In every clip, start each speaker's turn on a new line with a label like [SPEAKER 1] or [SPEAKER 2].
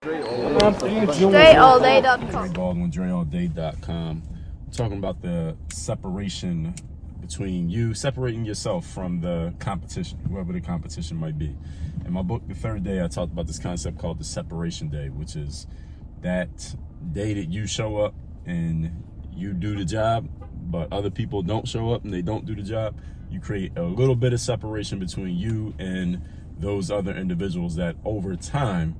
[SPEAKER 1] DreAllDay.com.
[SPEAKER 2] Dre Baldwin, DreAllDay.com. I'm talking about the separation between you, separating yourself from the competition, whoever the competition might be. In my book, The Third Day, I talked about this concept called the separation day, which is that day that you show up and you do the job, but other people don't show up and they don't do the job. You create a little bit of separation between you and those other individuals that over time,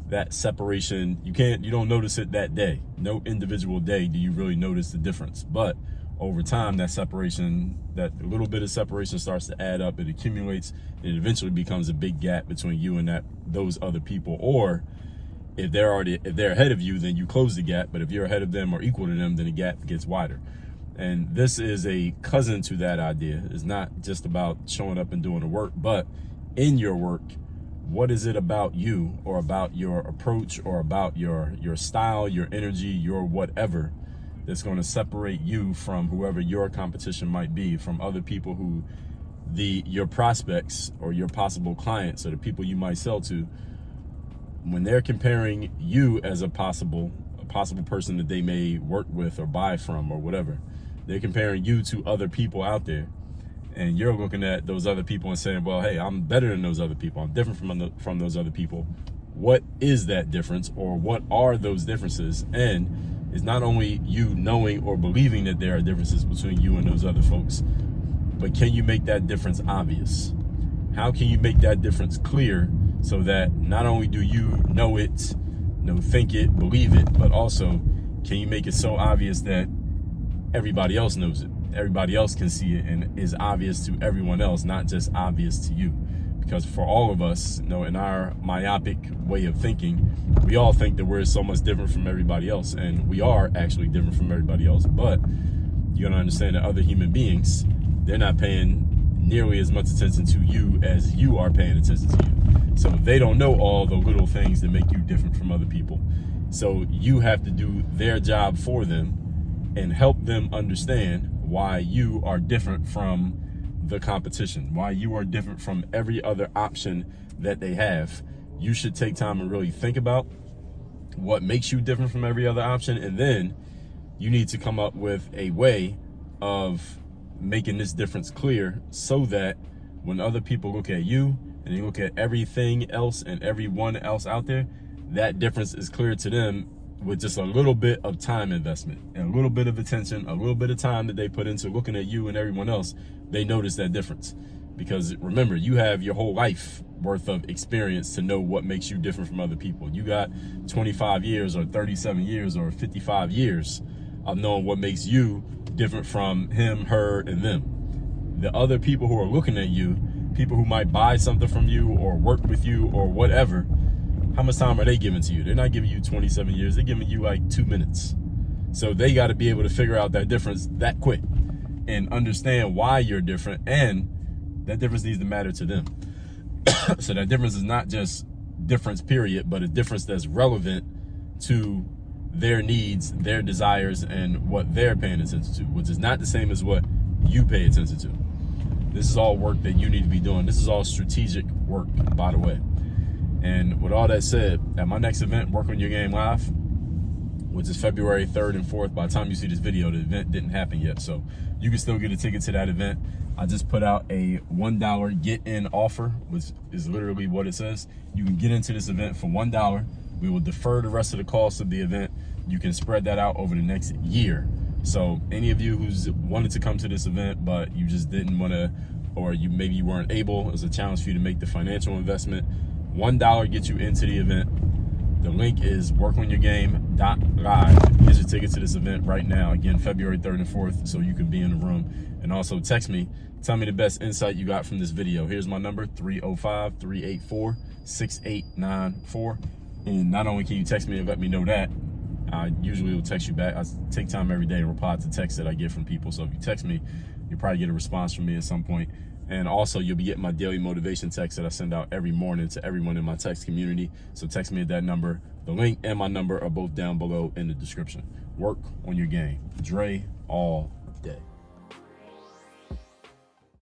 [SPEAKER 2] that separation, you don't notice it that day. No individual day do you really notice the difference. But over time, that separation, that little bit of separation starts to add up, it accumulates, and it eventually becomes a big gap between you and those other people. Or if they're ahead of you, then you close the gap. But if you're ahead of them or equal to them, then the gap gets wider. And this is a cousin to that idea. It's not just about showing up and doing the work, but in your work, what is it about you or about your approach or about your style, your energy, your whatever that's going to separate you from whoever your competition might be, from other people who your prospects or your possible clients or the people you might sell to, when they're comparing you as a possible person that they may work with or buy from or whatever, they're comparing you to other people out there. And you're looking at those other people and saying, well, hey, I'm better than those other people. I'm different from those other people. What is that difference, or what are those differences? And it's not only you knowing or believing that there are differences between you and those other folks, but can you make that difference obvious? How can you make that difference clear so that not only do you know it, think it, believe it, but also can you make it so obvious that everybody else knows it? Everybody else can see it and is obvious to everyone else, not just obvious to you. Because for all of us, in our myopic way of thinking, we all think that we're so much different from everybody else, and we are actually different from everybody else. But you gotta understand that other human beings, they're not paying nearly as much attention to you as you are paying attention to you. So they don't know all the little things that make you different from other people. So you have to do their job for them and help them understand why you are different from the competition, why you are different from every other option that they have. You should take time and really think about what makes you different from every other option, and then you need to come up with a way of making this difference clear so that when other people look at you and they look at everything else and everyone else out there, that difference is clear to them with just a little bit of time investment and a little bit of attention, a little bit of time that they put into looking at you and everyone else. They notice that difference. Because remember, you have your whole life worth of experience to know what makes you different from other people. You got 25 years or 37 years or 55 years of knowing what makes you different from him, her, and them. The other people who are looking at you, people who might buy something from you or work with you or whatever, how much time are they giving to you? They're not giving you 27 years. They're giving you like 2 minutes. So they got to be able to figure out that difference that quick and understand why you're different. And that difference needs to matter to them. So that difference is not just difference, period, but a difference that's relevant to their needs, their desires, and what they're paying attention to, which is not the same as what you pay attention to. This is all work that you need to be doing. This is all strategic work, by the way. And with all that said, at my next event, Work on Your Game Live, which is February 3rd and 4th. By the time you see this video, the event didn't happen yet. So you can still get a ticket to that event. I just put out a $1 get-in offer, which is literally what it says. You can get into this event for $1. We will defer the rest of the cost of the event. You can spread that out over the next year. So any of you who's wanted to come to this event, but you just didn't want to, or maybe you weren't able, it was a challenge for you to make the financial investment, $1 gets you into the event. The link is workonyourgame.live. Get your ticket to this event right now. Again, February 3rd and 4th, so you can be in the room. And also text me. Tell me the best insight you got from this video. Here's my number, 305-384-6894. And not only can you text me and let me know that, I usually will text you back. I take time every day to reply to texts that I get from people. So if you text me, you'll probably get a response from me at some point. And also, you'll be getting my daily motivation text that I send out every morning to everyone in my text community. So text me at that number. The link and my number are both down below in the description. Work on your game. Dre all